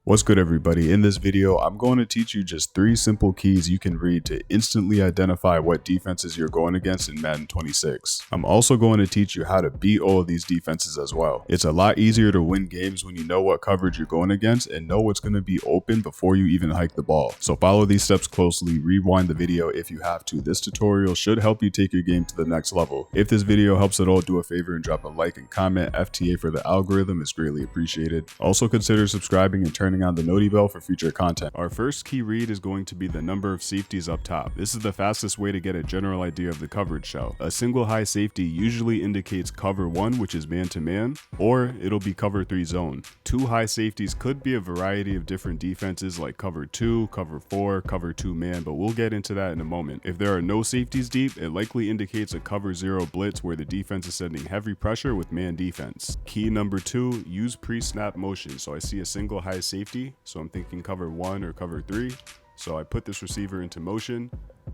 What's good, everybody? In this video, I'm going to teach you just 3 simple keys you can read to instantly identify what defenses you're going against in Madden 26. I'm also going to teach you how to beat all of these defenses as well. It's a lot easier to win games when you know what coverage you're going against and know what's going to be open before you even hike the ball. So follow these steps closely, rewind the video if you have to. This tutorial should help you take your game to the next level. If this video helps at all, do a favor and drop a like and comment. FTA for the algorithm is greatly appreciated. Also consider subscribing and turning on the noti bell for future content. Our first key read is going to be the number of safeties up top. This is the fastest way to get a general idea of the coverage shell. A single high safety usually indicates cover 1, which is man to man, or it'll be cover 3 zone. 2 high safeties could be a variety of different defenses like cover 2, cover 4, cover 2 man, but we'll get into that in a moment. If there are no safeties deep, it likely indicates a cover 0 blitz where the defense is sending heavy pressure with man defense. Key number 2, use pre-snap motion. So I see a single high safety, so I'm thinking cover 1 or cover 3. So I put this receiver into motion.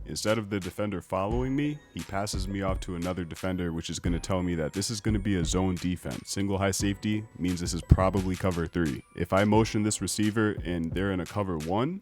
Instead of the defender following me, he passes me off to another defender, which is going to tell me that this is going to be a zone defense. Single high safety means this is probably cover 3. If I motion this receiver and they're in a cover 1,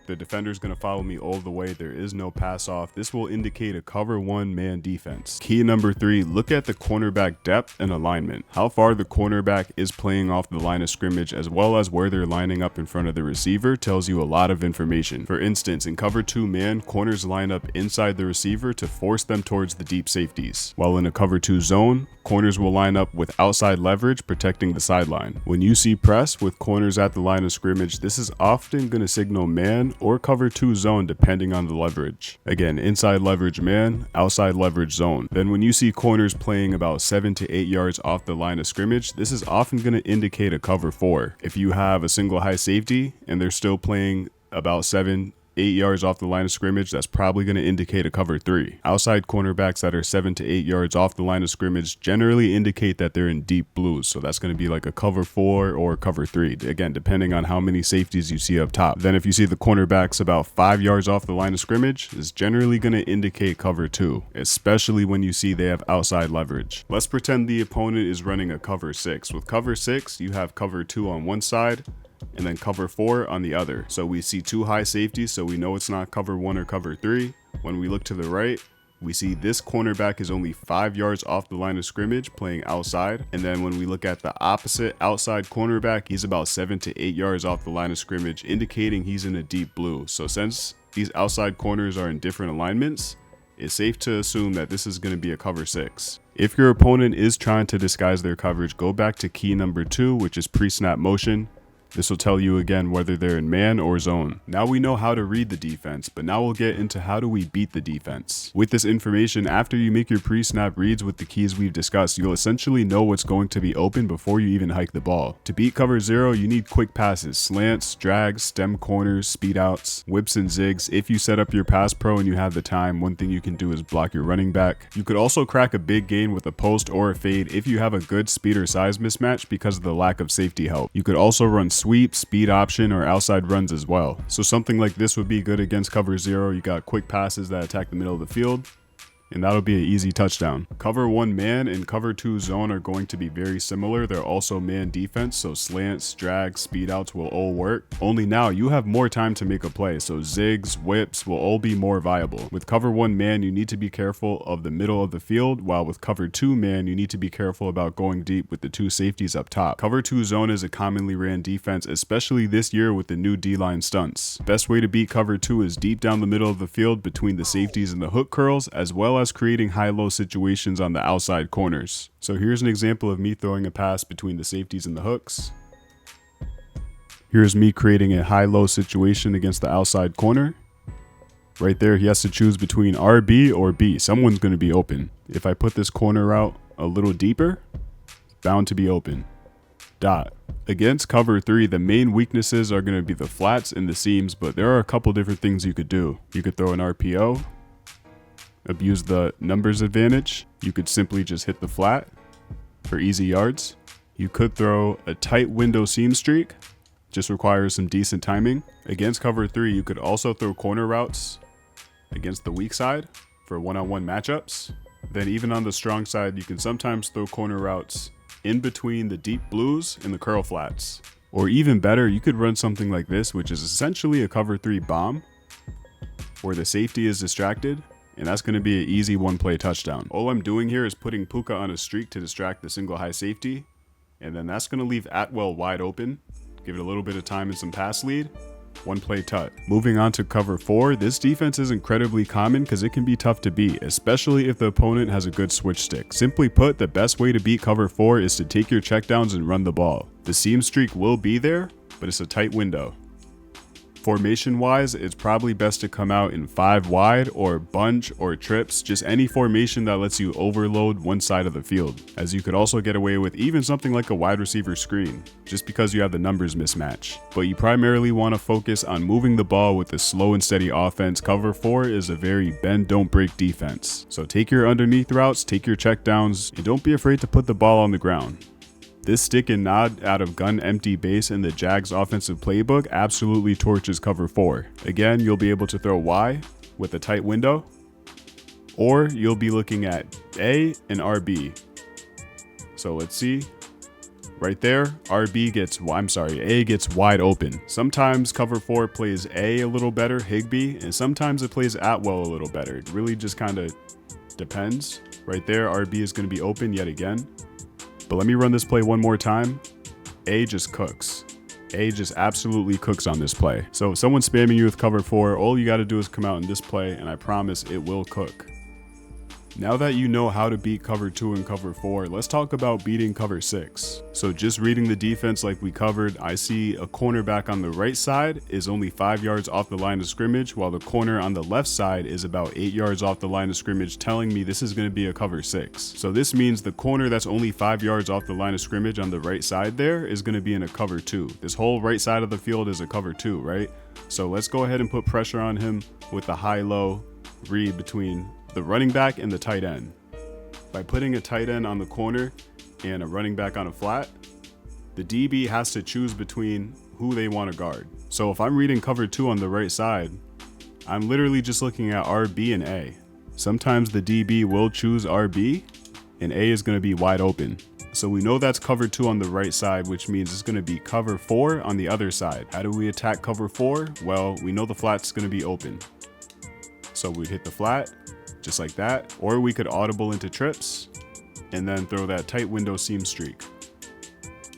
the defender is going to follow me all the way. There is no pass off. This will indicate a cover 1 man defense. Key number 3, look at the cornerback depth and alignment. How far the cornerback is playing off the line of scrimmage, as well as where they're lining up in front of the receiver, tells you a lot of information. For instance, in cover 2 man, corners line up inside the receiver to force them towards the deep safeties. While in a cover 2 zone, corners will line up with outside leverage protecting the sideline. When you see press with corners at the line of scrimmage, this is often going to signal man or cover 2 zone depending on the leverage. Again, inside leverage man, outside leverage zone. Then when you see corners playing about 7 to 8 yards off the line of scrimmage, this is often going to indicate a cover 4. If you have a single high safety and they're still playing about 7-8 yards off the line of scrimmage, that's probably going to indicate a cover 3. Outside cornerbacks that are 7 to 8 yards off the line of scrimmage generally indicate that they're in deep blues, so that's going to be like a cover 4 or cover 3, again depending on how many safeties you see up top. Then if you see the cornerbacks about 5 yards off the line of scrimmage, it's generally going to indicate cover 2, especially when you see they have outside leverage. Let's pretend the opponent is running a cover 6. With cover 6, you have cover 2 on one side and then cover 4 on the other. So we see 2 high safeties, so we know it's not cover 1 or cover 3. When we look to the right, we see this cornerback is only 5 yards off the line of scrimmage playing outside. And then when we look at the opposite outside cornerback, he's about 7 to 8 yards off the line of scrimmage, indicating he's in a deep blue. So since these outside corners are in different alignments, it's safe to assume that this is going to be a cover 6. If your opponent is trying to disguise their coverage, go back to key number 2, which is pre-snap motion. This will tell you again whether they're in man or zone. Now we know how to read the defense, but now we'll get into how do we beat the defense. With this information, after you make your pre-snap reads with the keys we've discussed, you'll essentially know what's going to be open before you even hike the ball. To beat cover 0, you need quick passes, slants, drags, stem corners, speed outs, whips and zigs. If you set up your pass pro and you have the time, one thing you can do is block your running back. You could also crack a big gain with a post or a fade if you have a good speed or size mismatch because of the lack of safety help. You could also run sweep, speed option, or outside runs as well. So something like this would be good against cover 0. You got quick passes that attack the middle of the field, and that'll be an easy touchdown. Cover 1 man and cover 2 zone are going to be very similar. They're also man defense, so slants, drags, speed outs will all work. Only now you have more time to make a play, so zigs, whips will all be more viable. With cover 1 man, you need to be careful of the middle of the field, while with cover 2 man, you need to be careful about going deep with the 2 safeties up top. Cover 2 zone is a commonly ran defense, especially this year with the new D-line stunts. Best way to beat cover 2 is deep down the middle of the field between the safeties and the hook curls, as well as creating high-low situations on the outside corners. So here's an example of me throwing a pass between the safeties and the hooks. Here's me creating a high-low situation against the outside corner. Right there, he has to choose between RB or B. Someone's going to be open. If I put this corner out a little deeper, bound to be open. Dot. Against cover 3, the main weaknesses are going to be the flats and the seams, but there are a couple different things you could do. You could throw an RPO, abuse the numbers advantage. You could simply just hit the flat for easy yards. You could throw a tight window seam streak, just requires some decent timing. Against cover 3, you could also throw corner routes against the weak side for one-on-one matchups. Then even on the strong side, you can sometimes throw corner routes in between the deep blues and the curl flats. Or even better, you could run something like this, which is essentially a cover 3 bomb, where the safety is distracted, and that's going to be an easy one-play touchdown. All I'm doing here is putting Puka on a streak to distract the single high safety, and then that's going to leave Atwell wide open, give it a little bit of time and some pass lead, one-play tut. Moving on to cover 4, this defense is incredibly common because it can be tough to beat, especially if the opponent has a good switch stick. Simply put, the best way to beat cover 4 is to take your checkdowns and run the ball. The seam streak will be there, but it's a tight window. Formation wise, it's probably best to come out in 5 wide or bunch or trips, just any formation that lets you overload one side of the field, as you could also get away with even something like a wide receiver screen, just because you have the numbers mismatch. But you primarily want to focus on moving the ball with a slow and steady offense. Cover 4 is a very bend don't break defense, so take your underneath routes, take your checkdowns, and don't be afraid to put the ball on the ground. This stick and nod out of gun empty base in the Jags offensive playbook absolutely torches cover 4. Again, you'll be able to throw Y with a tight window, or you'll be looking at A and RB. So let's see. Right there, A gets wide open. Sometimes cover 4 plays A a little better, Higbee, and sometimes it plays Atwell a little better. It really just kind of depends. Right there, RB is going to be open yet again. But let me run this play one more time. A just cooks. A just absolutely cooks on this play. So if someone's spamming you with cover 4, all you got to do is come out in this play, and I promise it will cook. Now that you know how to beat cover 2 and cover 4, let's talk about beating cover 6. So just reading the defense like we covered, I see a cornerback on the right side is only 5 yards off the line of scrimmage, while the corner on the left side is about 8 yards off the line of scrimmage, telling me this is going to be a cover 6. So this means the corner that's only 5 yards off the line of scrimmage on the right side there is going to be in a cover 2. This whole right side of the field is a cover 2, right? So let's go ahead and put pressure on him with the high-low read between the running back and the tight end. By putting a tight end on the corner and a running back on a flat, the DB has to choose between who they want to guard. So if I'm reading cover 2 on the right side, I'm literally just looking at RB and A. Sometimes the DB will choose RB and A is going to be wide open. So we know that's cover 2 on the right side, which means it's going to be cover 4 on the other side. How do we attack cover 4? Well, we know the flat's going to be open. So we'd hit the flat, just like that, or we could audible into trips and then throw that tight window seam streak,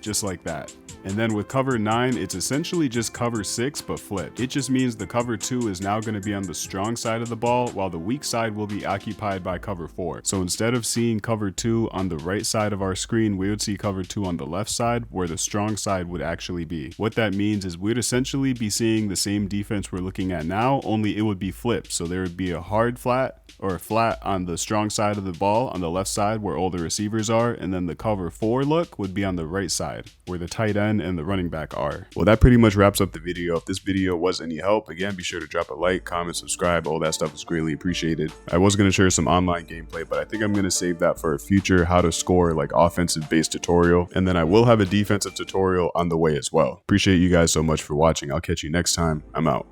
just like that. And then with cover 9, it's essentially just cover 6 but flipped. It just means the cover 2 is now going to be on the strong side of the ball, while the weak side will be occupied by cover 4. So instead of seeing cover 2 on the right side of our screen, we would see cover 2 on the left side, where the strong side would actually be. What that means is we'd essentially be seeing the same defense we're looking at now, only it would be flipped. So there would be a hard flat or a flat on the strong side of the ball on the left side where all the receivers are, and then the cover 4 look would be on the right side where the tight end and the running back are. Well, that pretty much wraps up the video. If this video was any help, again, be sure to drop a like, comment, subscribe. All that stuff is greatly appreciated. I was going to share some online gameplay, but I think I'm going to save that for a future how to score like offensive based tutorial, and then I will have a defensive tutorial on the way as well. Appreciate you guys so much for watching. I'll catch you next time. I'm out.